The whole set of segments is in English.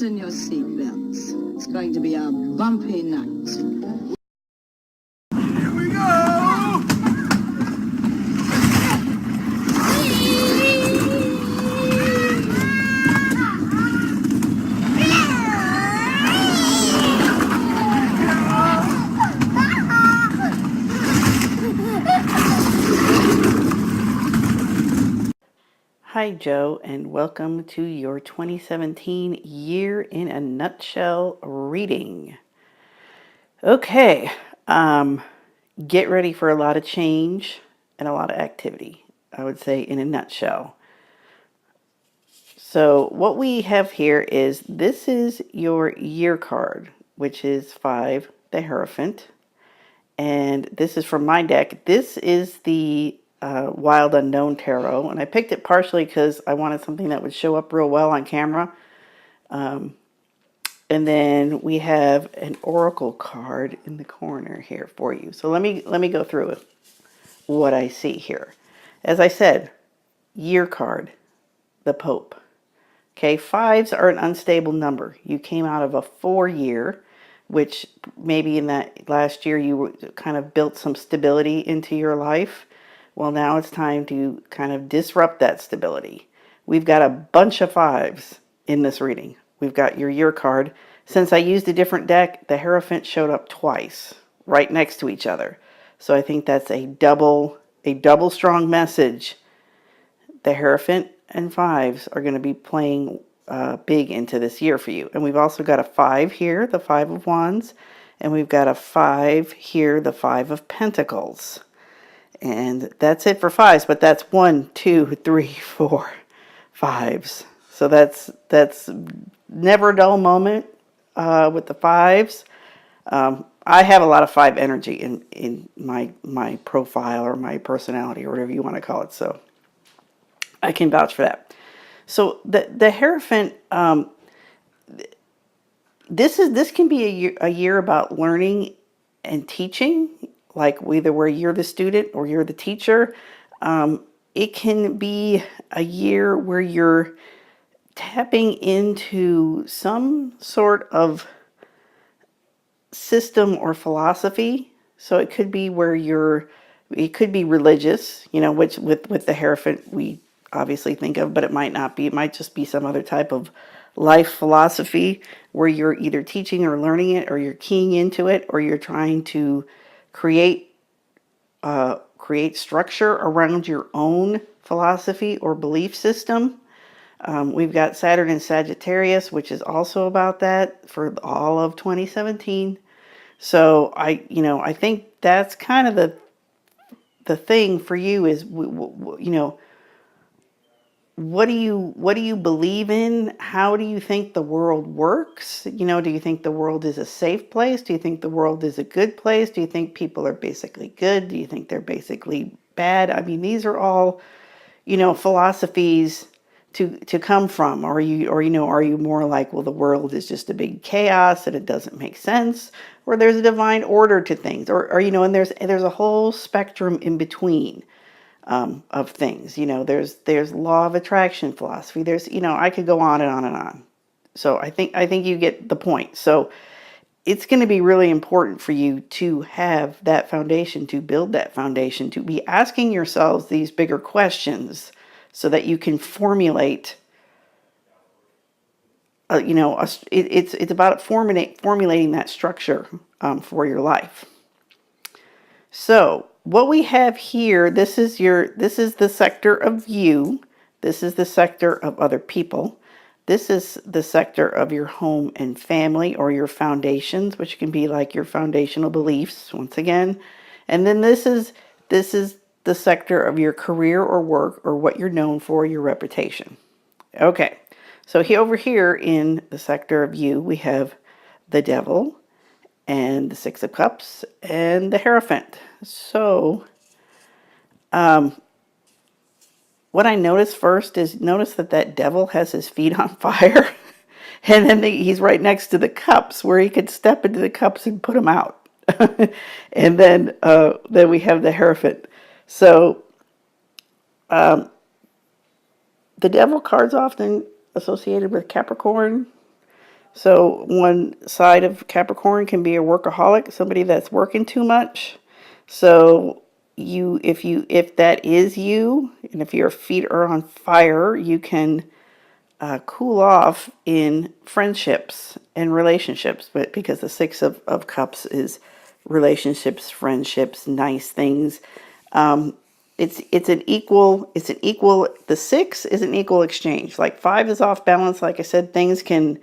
Fasten your seatbelts. It's going to be a bumpy night. Here we go! Hi, Joe, and welcome to your 2017 Year in a Nutshell reading. Okay, get ready for a lot of change and a lot of activity, I would say, in a nutshell. So what we have here is, this is your year card, which is 5, the Hierophant. And this is from my deck. This is the Wild Unknown Tarot, and I picked it partially because I wanted something that would show up real well on camera. And then we have an oracle card in the corner here for you. So let me go through what I see here. As I said, year card, the Pope. Okay, 5s are an unstable number. You came out of a 4-year, which maybe in that last year you kind of built some stability into your life. Well, now it's time to kind of disrupt that stability. We've got a bunch of 5s in this reading. We've got your year card. Since I used a different deck, the Hierophant showed up twice, right next to each other. So I think that's a double strong message. The Hierophant and 5s are going to be playing big into this year for you. And we've also got a 5 here, the 5 of Wands, and we've got a 5 here, the 5 of Pentacles. And that's it for 5s, but that's 1, 2, 3, 4, 5s. So that's never a dull moment with the 5s. I have a lot of 5 energy in my profile or my personality or whatever you want to call it. So I can vouch for that. So the Hierophant, this can be a year about learning and teaching, like either where you're the student or you're the teacher. It can be a year where you're tapping into some sort of system or philosophy. So it could be where it could be religious, which with the Hierophant we obviously think of, but it might not be. It might just be some other type of life philosophy where you're either teaching or learning it, or you're keying into it, or you're trying to create structure around your own philosophy or belief system. We've got Saturn in Sagittarius, which is also about that for all of 2017. So I think that's kind of the thing for you is, what do you believe in? How do you think the world works? Do you think the world is a safe place? Do you think the world is a good place? Do you think people are basically good? Do you think they're basically bad? I mean, these are all, philosophies to come from. Are you more like, well, the world is just a big chaos and it doesn't make sense, or there's a divine order to things, or and there's a whole spectrum in between. Of things, there's law of attraction philosophy. There's, I could go on and on and on. So I think you get the point. So it's going to be really important for you to have that foundation, to build that foundation, to be asking yourselves these bigger questions so that you can formulate, it's about formulating that structure for your life. So what we have here, this is the sector of you. This is the sector of other people. This is the sector of your home and family, or your foundations, which can be like your foundational beliefs once again. And then this is the sector of your career or work, or what you're known for, your reputation. Okay. So over here in the sector of you, we have the Devil and the 6 of Cups and the Hierophant. So what I noticed first is, notice that Devil has his feet on fire. And then he's right next to the cups, where he could step into the cups and put them out. And then we have the Hierophant. So the Devil card's often associated with Capricorn. So one side of Capricorn can be a workaholic, somebody that's working too much. So if that is you, and if your feet are on fire, you can cool off in friendships and relationships. But because the Six of Cups is relationships, friendships, nice things. It's an equal, the six is an equal exchange. Like five is off balance. Like I said, things can,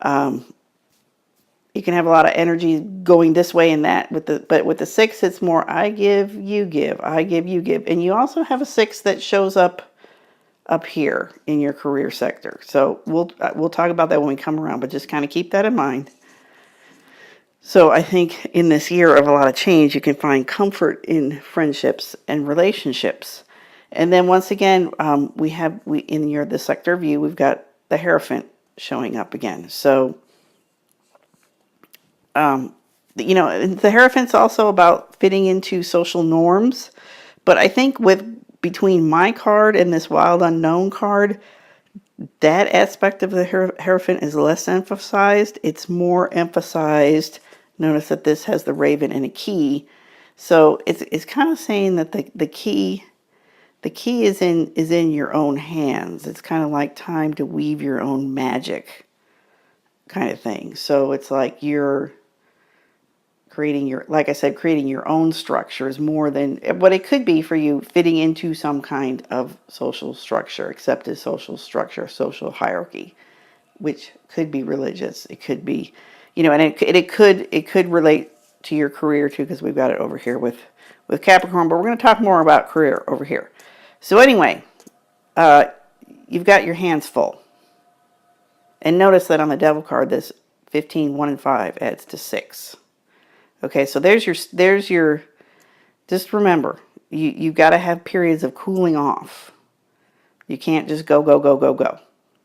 you can have a lot of energy going this way and that but with the six, it's more, I give, you give, I give, you give. And you also have a six that shows up here in your career sector. So we'll talk about that when we come around, but just kind of keep that in mind. So I think in this year of a lot of change, you can find comfort in friendships and relationships. And then once again, we in the sector view, we've got the Hierophant showing up again. So, the Hierophant's also about fitting into social norms. But I think between my card and this Wild Unknown card, that aspect of the Hierophant is less emphasized. It's more emphasized. Notice that this has the raven and a key. So it's kind of saying that the key is in your own hands. It's kind of like time to weave your own magic kind of thing. So it's like you're creating your own structures more than what it could be for you, fitting into some kind of social structure, accepted social structure, social hierarchy, which could be religious. It could be, and it could relate to your career too, because we've got it over here with Capricorn, but we're going to talk more about career over here. So anyway, you've got your hands full. And notice that on the Devil card, this 15, 1, and 5 adds to 6. Okay, so there's your, just remember, you've got to have periods of cooling off. You can't just go, go, go, go, go.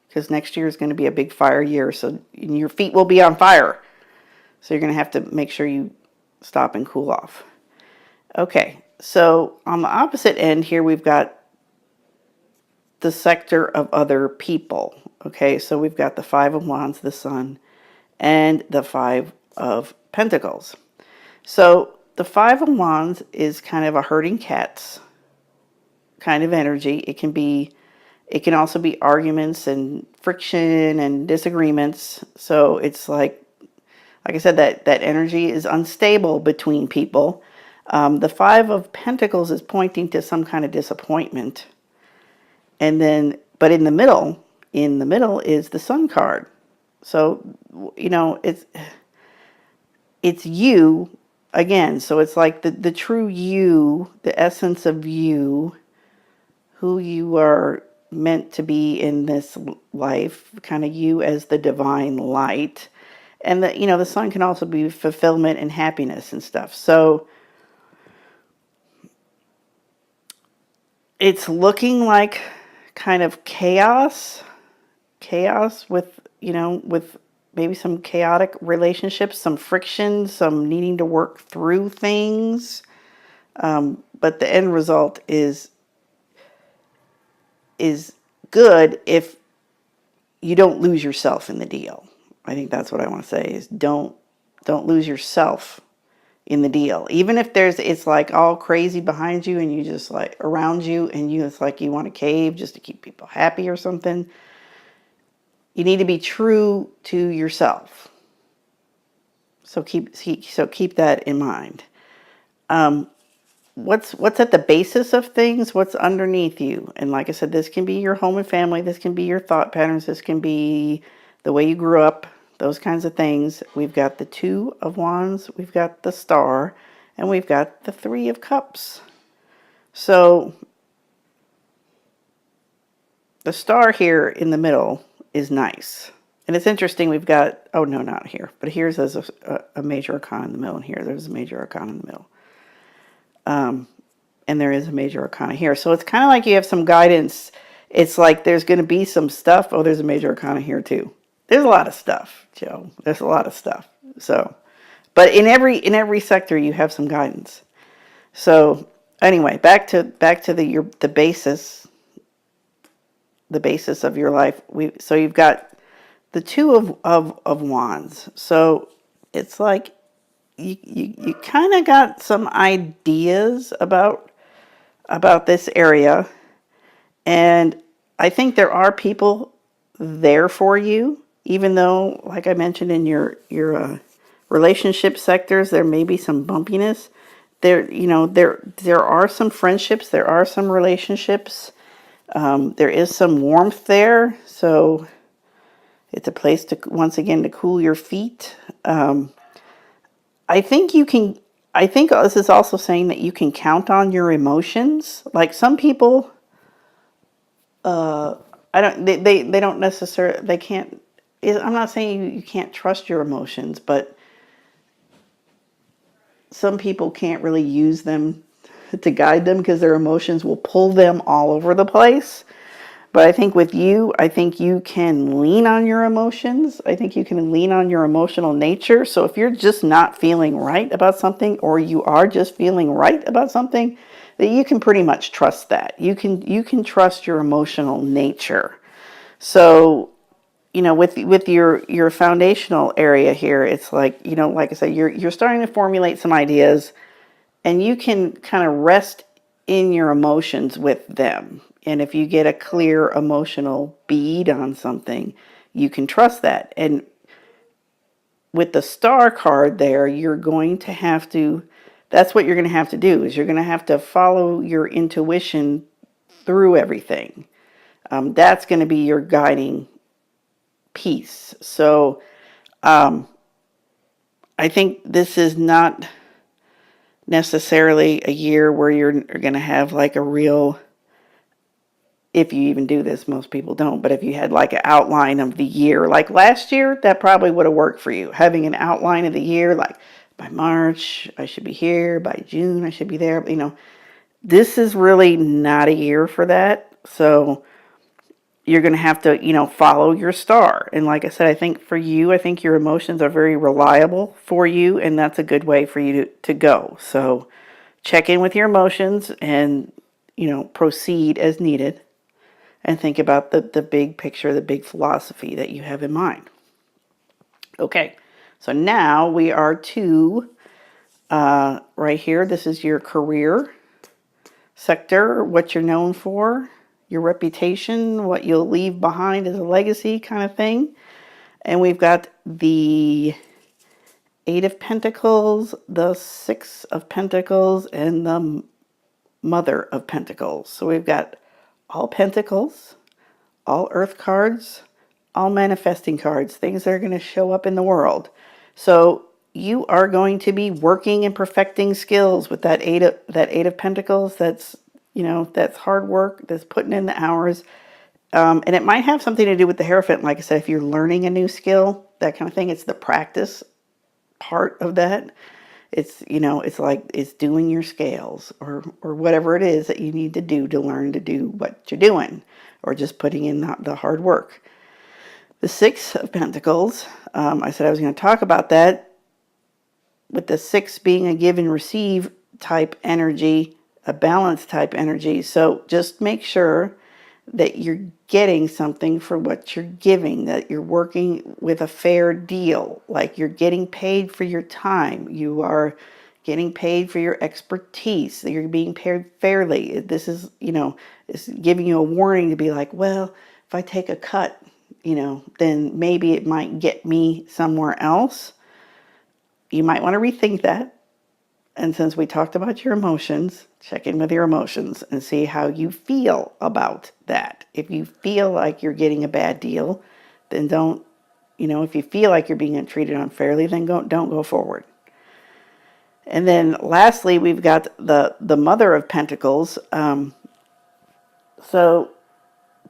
Because next year is going to be a big fire year, so your feet will be on fire. So you're going to have to make sure you stop and cool off. Okay, so on the opposite end here, we've got the sector of other people. Okay, so we've got the Five of Wands, the Sun, and the Five of Pentacles. So the Five of Wands is kind of a herding cats kind of energy. It can also be arguments and friction and disagreements. So it's like I said, that energy is unstable between people. The Five of Pentacles is pointing to some kind of disappointment. And then, but in the middle is the Sun card. So, it's you again. So it's like the true you, the essence of you, who you are meant to be in this life, kind of you as the divine light. And the Sun can also be fulfillment and happiness and stuff. So it's looking like kind of chaos with maybe some chaotic relationships, some friction, some needing to work through things. But the end result is good if you don't lose yourself in the deal. I think that's what I want to say is don't lose yourself in the deal. Even if it's like all crazy behind you and you just like around you and it's like you want to cave just to keep people happy or something. You need to be true to yourself. So keep that in mind. What's at the basis of things? What's underneath you? And like I said, this can be your home and family. This can be your thought patterns. This can be the way you grew up. Those kinds of things. We've got the Two of Wands. We've got the Star. And we've got the Three of Cups. So the Star here in the middle is nice. And it's interesting, we've got, oh no, not here, but here's a major arcana in the middle, and here there's a major arcana in the middle. And there is a major arcana here. So it's kind of like you have some guidance. It's like there's going to be some stuff. Oh, there's a major arcana here too. There's a lot of stuff, Joe. There's a lot of stuff. So, but in every sector, you have some guidance. So anyway, back to the basis of your life. So you've got the Two of Wands. So it's like you kind of got some ideas about this area, and I think there are people there for you, even though, like I mentioned, in your relationship sectors, there may be some bumpiness. There are some friendships, there are some relationships, there is some warmth there. So it's a place to, once again, to cool your feet. I think you can. I think this is also saying that you can count on your emotions. Like some people, I don't. They don't necessarily. They can't. I'm not saying you can't trust your emotions, but some people can't really use them to guide them because their emotions will pull them all over the place. But I think with you, I think you can lean on your emotions. I think you can lean on your emotional nature. So if you're just not feeling right about something, or you are just feeling right about something, that you can pretty much trust that. You can trust your emotional nature. So, with your foundational area here, it's like, like I said, you're starting to formulate some ideas, and you can kind of rest in your emotions with them. And if you get a clear emotional bead on something, you can trust that. And with the Star card there, that's what you're going to have to do, is you're going to have to follow your intuition through everything. That's going to be your guiding piece. So I think this is not necessarily a year where you're going to have like a real, if you even do this, most people don't, but if you had like an outline of the year, like last year, that probably would have worked for you. Having an outline of the year, like by March, I should be here, by June, I should be there. This is really not a year for that. So you're going to have to, follow your star. And like I said, I think for you, I think your emotions are very reliable for you, and that's a good way for you to go. So check in with your emotions and, proceed as needed, and think about the big picture, the big philosophy that you have in mind. Okay, so now we are to right here. This is your career sector, what you're known for, your reputation, what you'll leave behind as a legacy kind of thing. And we've got the Eight of Pentacles, the Six of Pentacles, and the Mother of Pentacles. So we've got all Pentacles, all Earth cards, all manifesting cards, things that are going to show up in the world. So you are going to be working and perfecting skills with that Eight of Pentacles. That's that's hard work, that's putting in the hours. And it might have something to do with the Hierophant. Like I said, if you're learning a new skill, that kind of thing, it's the practice part of that. It's, it's like it's doing your scales or whatever it is that you need to do to learn to do what you're doing, or just putting in the hard work. The Six of Pentacles, I said I was going to talk about that, with the six being a give and receive type energy, a balance type energy. So just make sure that you're getting something for what you're giving, that you're working with a fair deal, like you're getting paid for your time, you are getting paid for your expertise, that you're being paid fairly. This is, it's giving you a warning to be like, well, if I take a cut, then maybe it might get me somewhere else. You might want to rethink that. And since we talked about your emotions, check in with your emotions and see how you feel about that. If you feel like you're getting a bad deal, then don't, if you feel like you're being treated unfairly, then don't go forward. And then lastly, we've got the Mother of Pentacles. So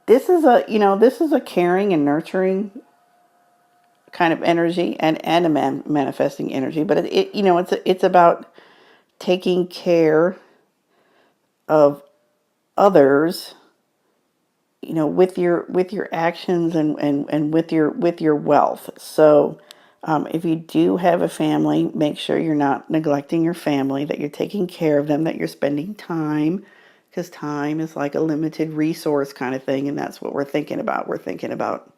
this is a caring and nurturing kind of energy, and a manifesting energy, but it's about taking care of others, with your actions and with your wealth. So if you do have a family, make sure you're not neglecting your family, that you're taking care of them, that you're spending time, because time is like a limited resource kind of thing, and that's what we're thinking about. We're thinking about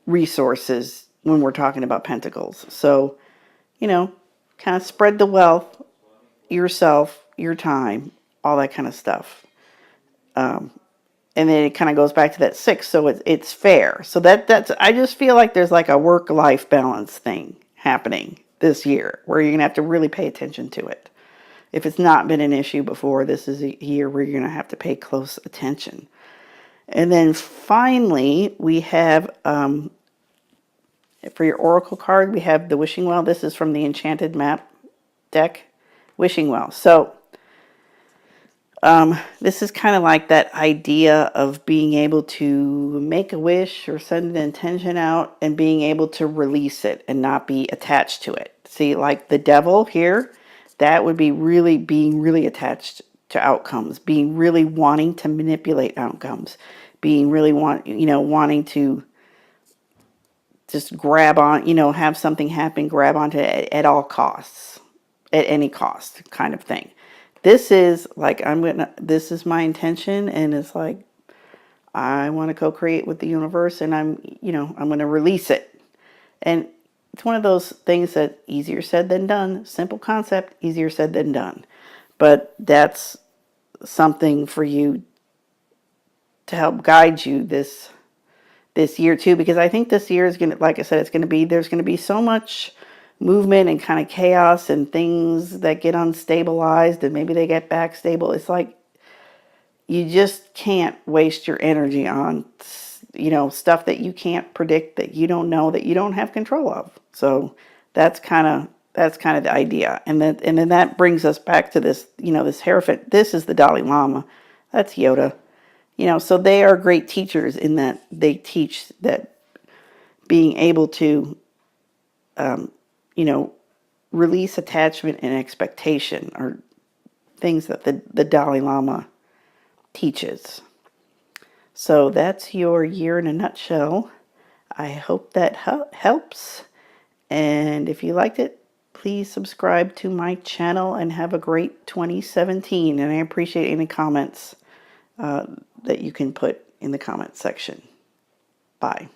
resources when we're talking about pentacles. So, you know, kind of spread the wealth, yourself, your time, all that kind of stuff. And then it kind of goes back to that 6, so it's fair. So that's I just feel like there's like a work-life balance thing happening this year where you're going to have to really pay attention to it. If it's not been an issue before, this is a year where you're going to have to pay close attention. And then finally, we have, for your Oracle card, we have the Wishing Well. This is from the Enchanted Map deck, Wishing Well. So this is kind of like that idea of being able to make a wish or send an intention out and being able to release it and not be attached to it. See, like the Devil here, that would be really being really attached to outcomes, being really wanting to manipulate outcomes, being really wanting to just grab on, have something happen, grab onto it at all costs, at any cost kind of thing. This is like, this is my intention, and it's like, I want to co-create with the universe, and I'm going to release it. And it's one of those things that easier said than done. Simple concept, easier said than done. But that's something for you to help guide you this year too, because I think this year is going to, like I said, there's going to be so much movement and kind of chaos and things that get unstabilized and maybe they get back stable. It's like you just can't waste your energy on stuff that you can't predict, that you don't know, that you don't have control of. So that's kind of the idea. And then that brings us back to this, this Hierophant. This is the Dalai Lama. That's Yoda. So they are great teachers in that they teach that being able to release attachment and expectation are things that the Dalai Lama teaches. So that's your year in a nutshell. I hope that helps. And if you liked it, please subscribe to my channel and have a great 2017. And I appreciate any comments that you can put in the comment section. Bye.